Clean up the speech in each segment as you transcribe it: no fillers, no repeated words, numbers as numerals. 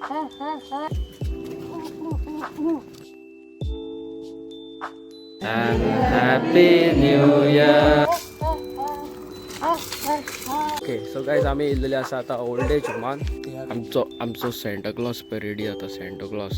And Happy New Year. Okay so guys आम्ही इल्लेले आसा आता ओल्ड एज होमान. आमचो सेंटा क्लॉज पे रेडी आता. Santa Claus.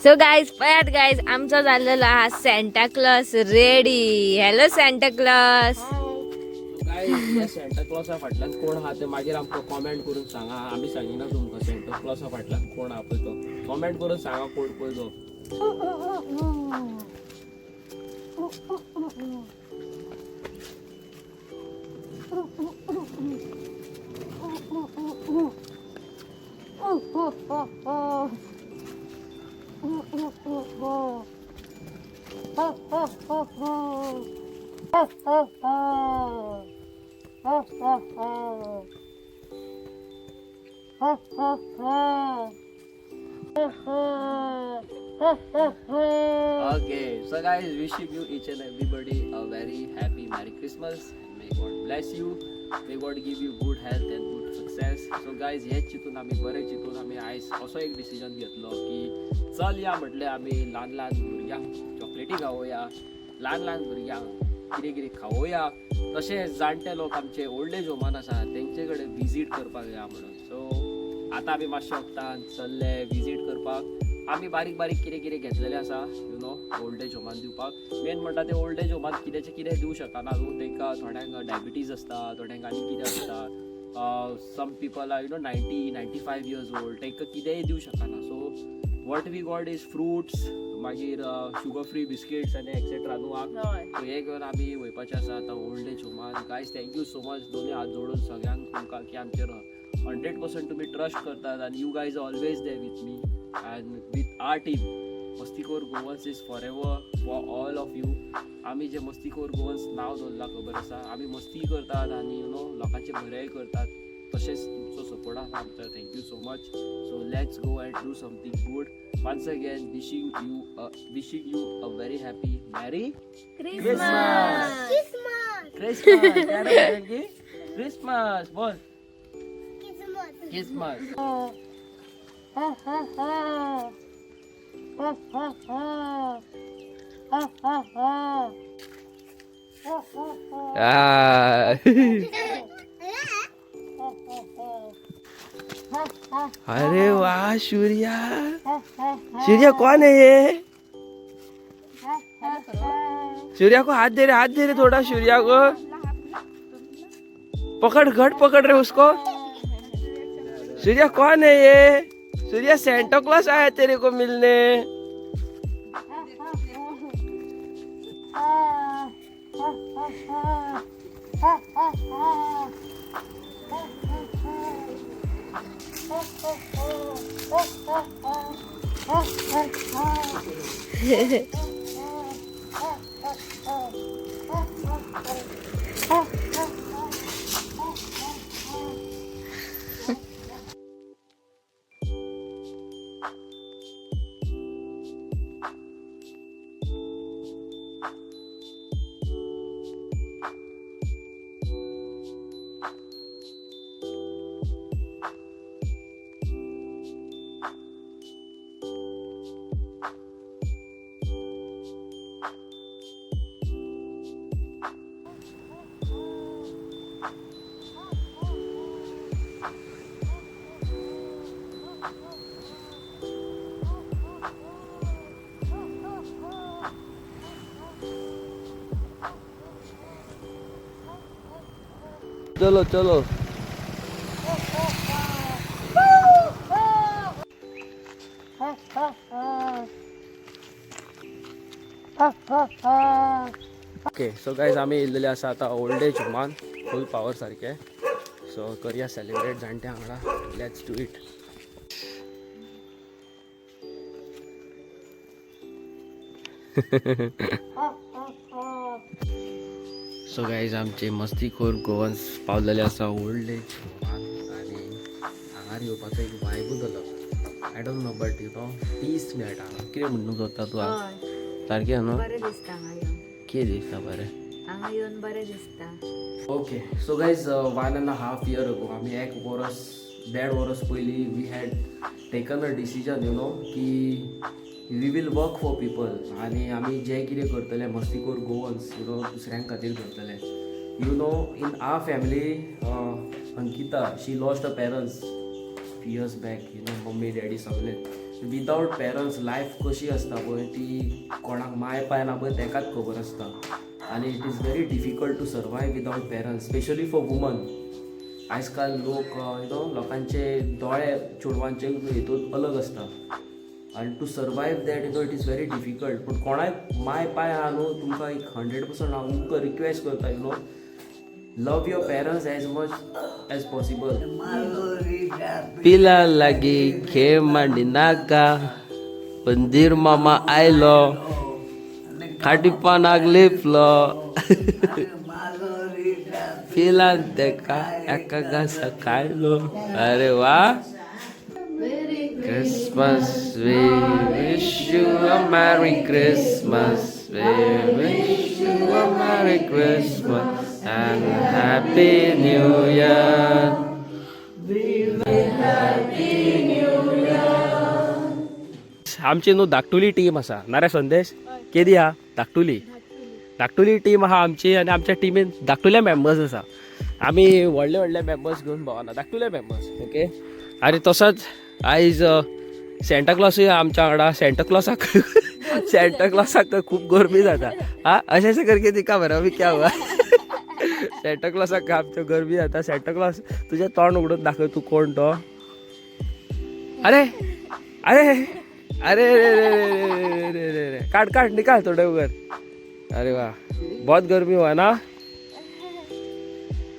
सो गाईज पळयात गाईज आमचो झालेलो हा Santa Claus ready. Hello Santa Claus. Guys या सेंटा क्लॉजा फाटल्यान कोण आहा ते मागीर आमकां कॉमेंट करून सांगा. आमी सांगिना तुमकां सेंटा क्लॉजा फाटल्यान कोण आहा पळय तो. कॉमेंट करून सांगा कोण पळय तो. Okay, so guys, wishing you each and everybody a very happy Merry Christmas and may God bless you. May God give you good health and good success. So guys, हेच चितून आमी बरे चितून आमी आयज असो एक डिसिजन घेतलो की चल या म्हटले आमी ल्हान ल्हान भुरग्यांक चॉकलेटी खावोया, ल्हान ल्हान भुरग्यांक कितें कितें खावोया. तशेंच जाणटे लोक आमचे ओल्ड एज होमान आसा तेंचे कडेन विजीट करपाक या म्हणून. सो आतां आमी मातशे वक्तान चल्ले विजीट करपाक. आमी बारीक बारीक कितें कितें घेतलेलें आसा यू नो ओल्ड एज होमान दिवपाक. मेन म्हणटा ते ओल्ड एज होमान कितेंचे कितें दिवं शकना न्हू. तांकां थोड्यांक डायबिटीज आसता, थोड्यांक आनी कितें आसता. Some people are 90-95 years old. तांकां कितेंय दिवं शकना. So what we got is fruits, मागीर शुगर फ्री बिस्किट्स आनी एक्सेट्रा न्हू. सो हे घेवन आमी वयपाचें आसा आतां ओल्ड एज होमान. गायज थँक्यू सो मच दोनी हात जोडून सगळ्यांक तुमकां की आमचेर 100% तुमी ट्रस्ट करतात आनी you guys always there with me and with our team. मस्तीखोर Goans is for ever for all of you. आमी जे मस्तीखोर गोवन्स नांव दवरलां खबर आसा. आमी मस्ती करतात आनी यू नो लोकांचे बरेंय करतात. तशेंच तुमचो सपोर्ट आसा आमचो. Thank you so much. So let's go and do something good. Once again wishing you a very happy Merry Christmas. Christmas बोल. Christmas. अरे वाह सूर्या. सूर्या कौन है ये? सूर्या को हाथ दे रहे थोड़ा. सूर्या को पकड़, घट पकड़ रहे उसको. सूर्या कौन है ये? सूर्या सेंटा क्लॉज आया तेरे को मिलने. चलो चलो. ओके सो गायज आमी इल्लेले आसा आतां ओल्ड एज होमान फूल पावर सारखे. सो करूया सेलिब्रेट जाणट्या वांगडा. Let's do it. So guys आमचे मस्तीखोर गोवन्स पावलेले आसा ओल्ड एज होमान आनी हांगार येवपाचो एक वायबूच अलग. I don't know but you know peace मेळटा. कितें म्हणून सोदता तूं? सारकें न्हू. कितें दिसता बरें? हांगा येवन बरें दिसता. Okay so guys 1.5 year ago आमी एक वर्स वर्स पयलीं we had taken a decision की we will work for people आनी आमी जे कितें करतले मस्तीखोर गोवन्स दुसऱ्यां खातीर करतले in our family Ankita she lost a parents years back mummy daddy सगळे विदाउट पेरंट्स लायफ कशी आसता पळय ती कोणाक माय पाय ना पळय तेकाच खबर आसता आनी it is very difficult to survive without parents specially for woman आयज काल लोक लोकांचे दोळे चेडवांचे हितून अलग आसता आनी to survive that it is very difficult पूण कोणाय माय पाय आहा न्हू तुमकां एक 100% हांव तुमकां रिक्वेस्ट करता love your parents as much as possible पिला लागी खेळ मांडी नाका पंदीर मामा आयलो खाटीपानाक लिपलो पिलान तेका एका घासा खायलो अरे वा Christmas, we wish you a Merry Christmas. We wish you a Merry Christmas and Happy New Year. Happy New Year. आमची न्हू धाकटुली टीम आसा ना रे संदेश केदी आहा धाकटुली टीम आहा आमची आनी आमच्या टीमीन धाकटुले मेंबर्स आसा आमी व्हडले व्हडले मेंबर्स घेवन भोंवना धाकटुले मेंबर्स ओके आनी तसोच आयज सेंटा क्लॉसूय आमच्या वांगडा सेंटा क्लॉसाक खूब गरमी जाता अशें अशें करके दिका मरे अभी क्या हुआ सेंटा क्लॉसाक आमच्या गरमी जाता सेंटा क्लॉस तुजें तोंड उगडून दाखय तूं कोण तो अरे अरे अरे रे काट निकाल थोडे उगर अरे वाह बहुत गर्मी हुआ ना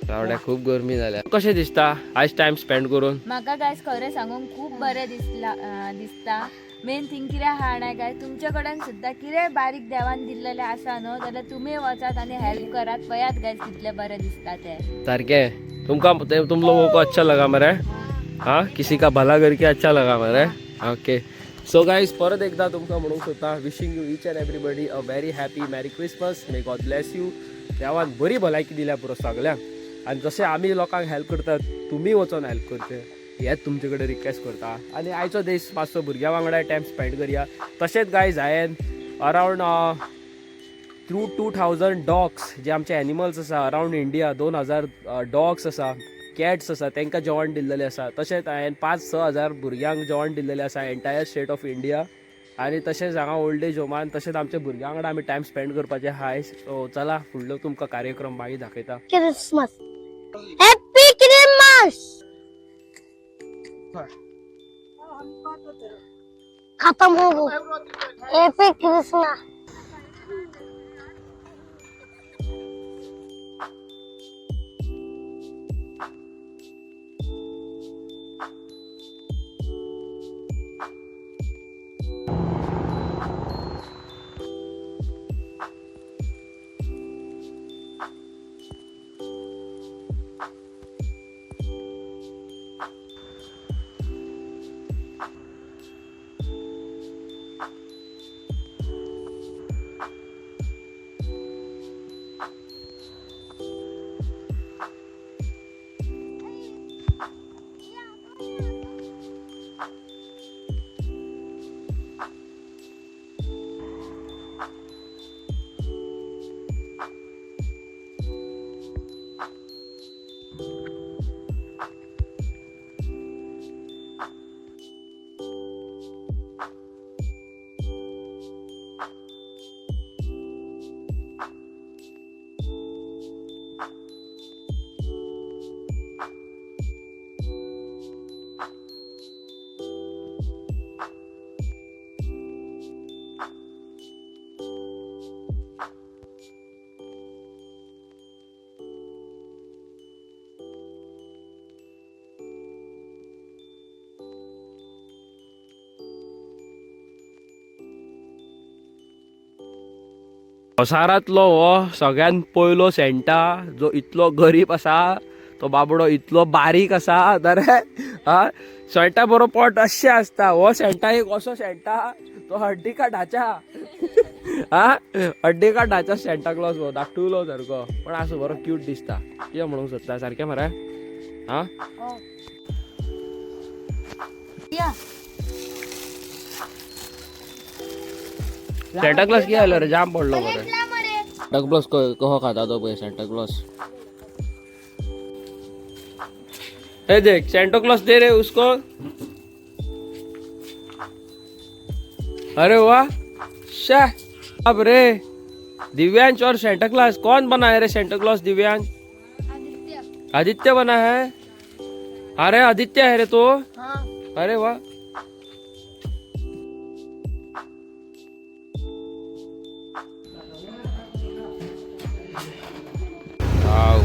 रावड्या खूप गरमी जाल्या कशें दिसता आयज टायम स्पेंड करून म्हाका गायज खरें सांगून खूब बरें दिसता मेन थिंग कितें आहा ना गाय तुमचे कडेन सुद्दां कितें बारीक देवान दिल्लेलें आसा न्हू जाल्यार तुमी वचात आनी हेल्प करात पळयात गायज कितलें बरें दिसता तें सारकें तुम लोगों को अच्छा लगा मरे हाँ किसी का भला करके अच्छा लगा मरे ओके सो गाइज परत एकदा तुमकां म्हणूंक सोदता wishing you each and everybody a very happy merry Christmas may God bless you देवान बरी भलायकी दिल्या पुरो सगळ्यांक आनी जशें आमी लोकांक हेल्प करतात तुमी वचोन हेल्प करचे हेच तुमचे कडेन रिक्वेस्ट करता आनी आयचो दीस मातसो भुरग्यां वांगडा टायम स्पेंड करया तशेंच गायज हांवें अरावंड थ्रू 2000 डॉग्स जे आमचे एनिमल्स आसा अरावंड इंडिया 2000 डॉग्स आसा कॅट्स आसा तांकां जेवण दिल्लेलें आसा तशेंच हांवें 5-6 भुरग्यांक जेवण दिल्लेलें आसा एंटायर स्टेट ऑफ इंडिया आनी तशेंच हांगा ओल्ड एज होमान तशेंच आमच्या भुरग्यां वांगडा आमी टायम स्पेंड करपाचे हाय सो चला फुडलो तुमकां कार्यक्रम मागीर दाखयता क्रिसमस हॅपी क्रिसमस खत्म हो गई हैप्पी क्रिसमस संवसारांतलो हो सगळ्यात पयलो सेंटा जो इतलो गरीब आसा तो बाबडो इतलो बारीक आसा दरे सेंटा बरो पोट अशें आसता हो सेंटा एक असो सेंटा तो हड्डी का ढाचा हड्डी का ढाचा सेंटा क्लॉज हो धाकटुलो सारको पण असो बरो क्यूट दिसता कितें म्हणूंक सोदता सारकें मरे या सेंटा क्लॉज किती आलो रे जाम पडलो बरं सेंटा क्लॉज कहो खाता तो पळय सेंटा क्लॉज हे देख सेंटा क्लॉज दे रे उसको अरे वाह शाह अब रे दिव्यांश और सेंटा क्लॉज कौन बना है रे सेंटा क्लॉज दिव्यांश आदित्य बना है अरे आदित्य है रे तो अरे वाह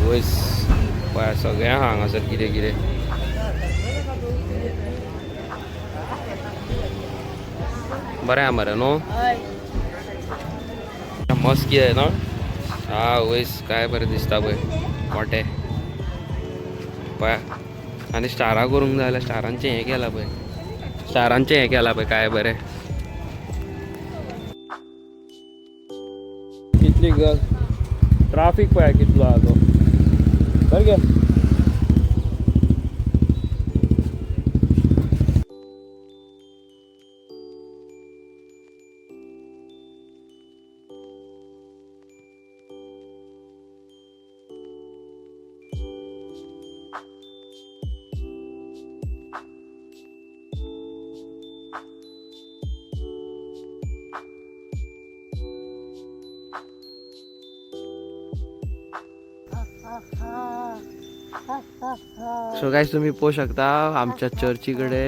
वयस पळय सगळ्या हांगासर कितें कितें बरें आहा मरे न्हू मस्त कितें न्हू वयस काय बरें दिसता पळय मोठे पळय आनी स्टारां करूंक जाय जाल्यार स्टारांचें हें केलां पळय स्टारांचें हें केलां पळय काय बरें कितली ट्राफीक पळय कितलो आहा तो बरं गे सो गायज तुम्ही पळोवंक शकता आमच्या चर्ची कडे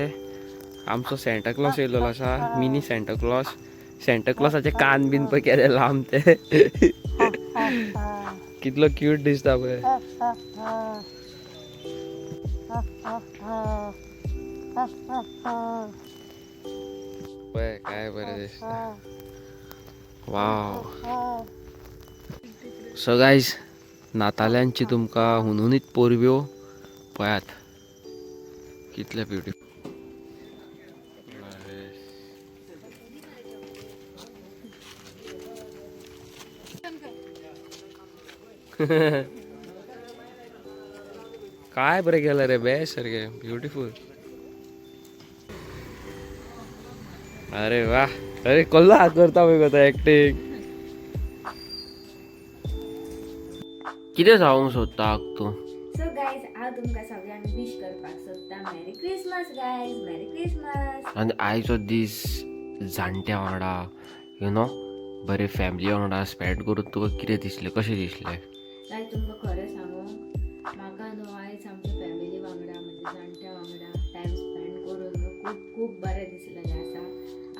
आमचो सेंटा क्लॉज येयल्लो आसा मिनी सेंटा क्लॉजाचे कान बीन पळय केले लांब ते कितलो क्यूट दिसता पळय पळय काय बरें दिसता वाव सो गायज नाताल्यांची तुमकां हुनहुनीत पोरब्यो पळयात कितले ब्युटिफूल काय बरें केलं रे बेस्ट सारखे ब्युटिफूल अरे वा अरे कसलो हात करता पळय गो तो एक्टींग कितें जावंक सोदता तूं सो गायज हांव तुमकां सगळ्यांक विश करपाक सोदता मेरी क्रिसमस गायज मेरी क्रिसमस आनी आयचो दीस जाणट्या वांगडा यू नो बरे फॅमिली वांगडा स्पेंड करून तुका कितें दिसलें कशें दिसलें गायज तुमकां खरें सांगू म्हाका न्हू आयज आमच्या फॅमिली वांगडा म्हणजे जाणट्या वांगडा टायम स्पेंड करून न्हू खूब खूब बरें दिसलेलें आसा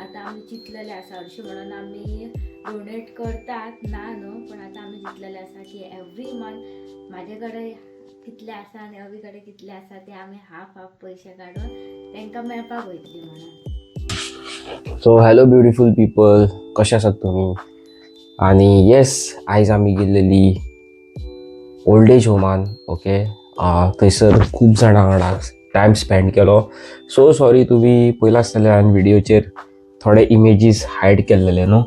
आतां आमी चिंतलेले आसा हरशीं म्हणून आमी डोनेट करतात ना न्हू पण आतां आमी चिंतलेले आसा की एवरी मंथ म्हाजे कडेन कितले आसा आनी अवी कडेन कितले आसा ते आमी हाफ पयशे काडून तांकां मेळपाक वयतली म्हणून सो हॅलो ब्युटिफूल पीपल कशे आसात तुमी आनी येस आयज आमी गेल्लेली ओल्ड एज होमान ओके थंयसर खूब जाणां वांगडा टायम स्पेंड केलो सो सॉरी तुमी पयला आसतलें हांवें व्हिडिओचेर थोडे इमेजीस हायड केल्लेले न्हू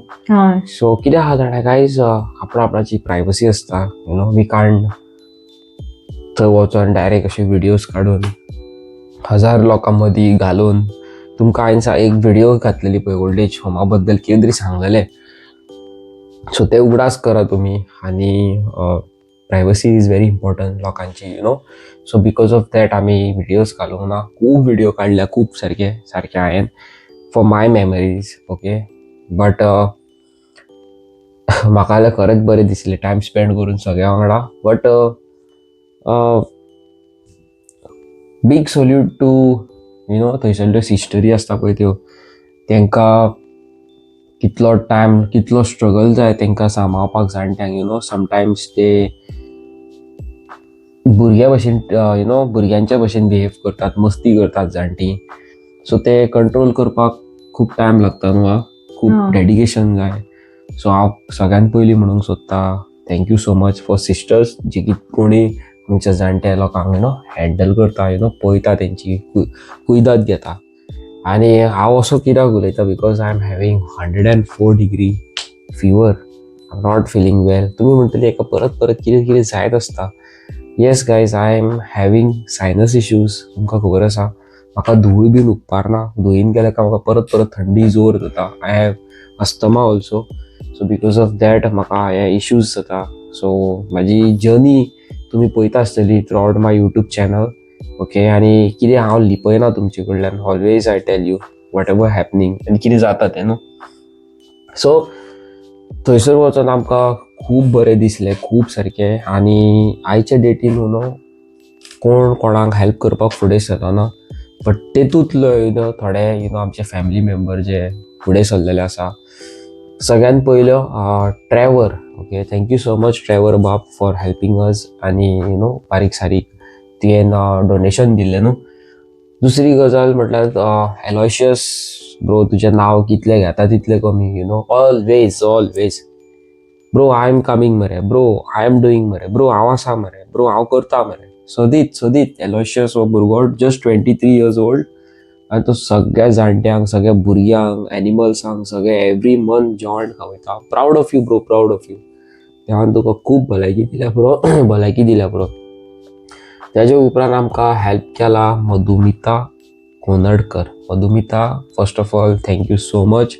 सो कितें आहा जाणा गायज आपणाची प्रायवसी आसता यू नो वी कांट थंय वचोन डायरेक्ट अशे व्हिडियोज काडून 1000 लोकां मदीं घालून तुमकां हांवें एक व्हिडिओ घातलेली पळय ओल्ड एज होमा बद्दल कितें तरी सांगलेलें सो ते उगडास करा तुमी आनी प्रायवसी इज व्हेरी इम्पॉर्टंट लोकांची you know so because of that आमी व्हिडियोज घालूंक ना खूब व्हिडिओ काडल्या खूब सारके हांवें for my memories okay but म्हाका जाल्यार खरेंच बरें दिसलें टायम स्पेंड करून सगळ्या वांगडा but big salute to you know थंयसरल्यो सिस्टरी आसता पळय त्यो तांकां कितलो टायम कितलो स्ट्रगल जाय तांकां सांबाळपाक जाणट्यांक यू नो समटायम्स ते भुरग्या भशेन यू नो भुरग्यांच्या भशेन बिहेव करतात मस्ती करतात जाणटी सो ते कंट्रोल करपाक खूब टायम लागता न्हू खूब डेडिकेशन जाय सो हांव सगळ्यान पयलीं म्हणूंक सोदता thank you so much for sisters जी की कोणी आमच्या जाणट्या लोकांक यू नो हँडल करता यू नो पळयता तेंची कुयदाद घेता आनी हांव असो कित्याक उलयता because I am having 104 degree fever I am not feeling well तुमी म्हणटली एका परत परत कितें कितें जायत आसता yes guys I am having sinus issues तुमकां खबर आसा म्हाका धूळ बीन उपकारना. धुयेन गेल्या काय म्हाका परत परत थंडी जोर जाता. I have asthma also. So because of that म्हाका हे इश्यूज जाता. सो म्हाजी जर्नी तुमी पळयता आसतली थ्रू आउट माय यूट्यूब चॅनल. ओके, आनी कितें हांव लिपयना तुमचे कडल्यान. Always I tell you what ever happening आनी कितें जाता तें न्हू. सो थंयसर वचून आमकां खूब बरें दिसलें, खूब सारकें. आनी आयच्या डेटीन न्हू कोण कोणाक हेल्प करपाक फुडें सरना. बट तेतूंतलो थोडे आमचे फॅमिली मेंबर जे फुडें सरलेले आसा. सगळ्यान पयलो ट्रॅवर. ओके, थँक्यू सो मच ट्रॅवर बाब फॉर हेल्पींग अस आनी बारीक सारीक तुवें डोनेशन दिल्लें न्हू. दुसरी गजाल म्हटल्यार एलॉयशियस ब्रो, तुजें नांव कितलें घेता तितलें कमी. Always bro I am coming मरे, ब्रो आय एम डुईंग मरे, ब्रो हांव आसा मरे, ब्रो हांव करता मरे. सदीत एलॉयशियस हो भुरगो जस्ट 23 years old. आनी तो सगळ्या जाणट्यांक, सगळ्या भुरग्यांक, एनिमल्सांक सगळे एवरी मंथ जेवण खावयता. Proud of you bro, proud of you. देवान तुका खूब भलायकी दिल्या ब्रो, भलायकी दिल्या ब्रो. त्याच्या उपरांत आमकां हेल्प केला Madhumita Kondkar. Madhumita, first of all thank you so much.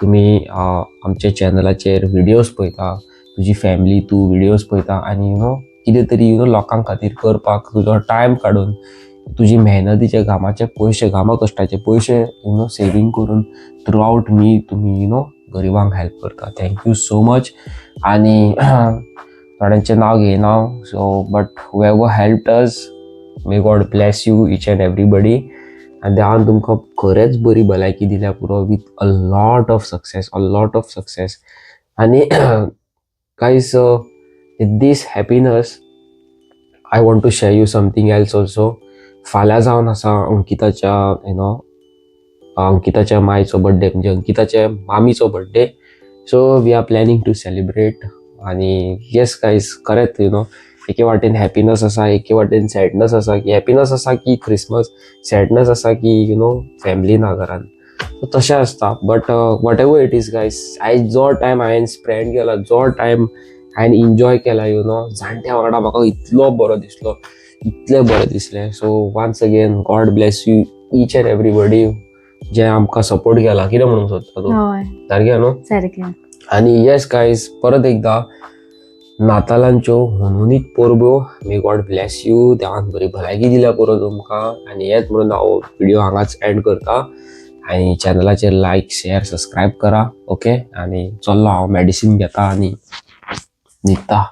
तुमी आमच्या चॅनलाचेर व्हिडियोज पळयता, तुजी फॅमिली तूं व्हिडियोज पळयता आनी कितें तरी लोकां खातीर करपाक तुजो टायम काडून तुजी मेहनतीचे घामाचे पयशे, घामा कश्टाचे पयशे सेवींग करून थ्रू आउट मी तुमी गरिबांक हेल्प करता. Thank you so much. आनी थोड्यांचें नांव घेयना. So but whoever helped us, may God bless you each and everybody. आनी देवान तुमकां खरेंच बरी भलायकी दिल्या पुरो with a lot of success. आनी guys with this happiness I want to share you something else also. फाल्यां जावन आसा अंकिताच्या मायचो बर्थडे, म्हणजे अंकिताच्या मामीचो birthday. So we are planning to celebrate. आनी येस गायज, खरेंच एके वाटेन हॅपिनस आसा, एके वाटेन सॅडनस आसा. की हॅपिनस आसा की क्रिसमस, सॅडनस आसा की फॅमिली ना घरान. सो तशें आसता. But what ever it is guys, आयज जो टायम हांवें स्पेंड केला, जो टायम हांवें एन्जॉय केला जाणट्या वांगडा, म्हाका इतलो बरो दिसलो, इतलें बरें दिसलें. So once again God bless you each and everybody जे आमकां सपोर्ट केला. कितें म्हणूंक सोदता तूं? सारकें न्हू? सारकें. आनी येस गायज, परत एकदा नातालांच्यो हुनहुनीत परबो. मे गॉड ब्लेस यू. देवान बरी भलायकी दिल्या पुरो तुमकां. आनी हेच म्हणून हांव व्हिडिओ हांगाच एंड करता. आनी चॅनलाचेर लायक, शेअर, सबस्क्रायब करा. ओके, आनी चल्लो हांव मेडिसीन घेता आनी न्हिदता.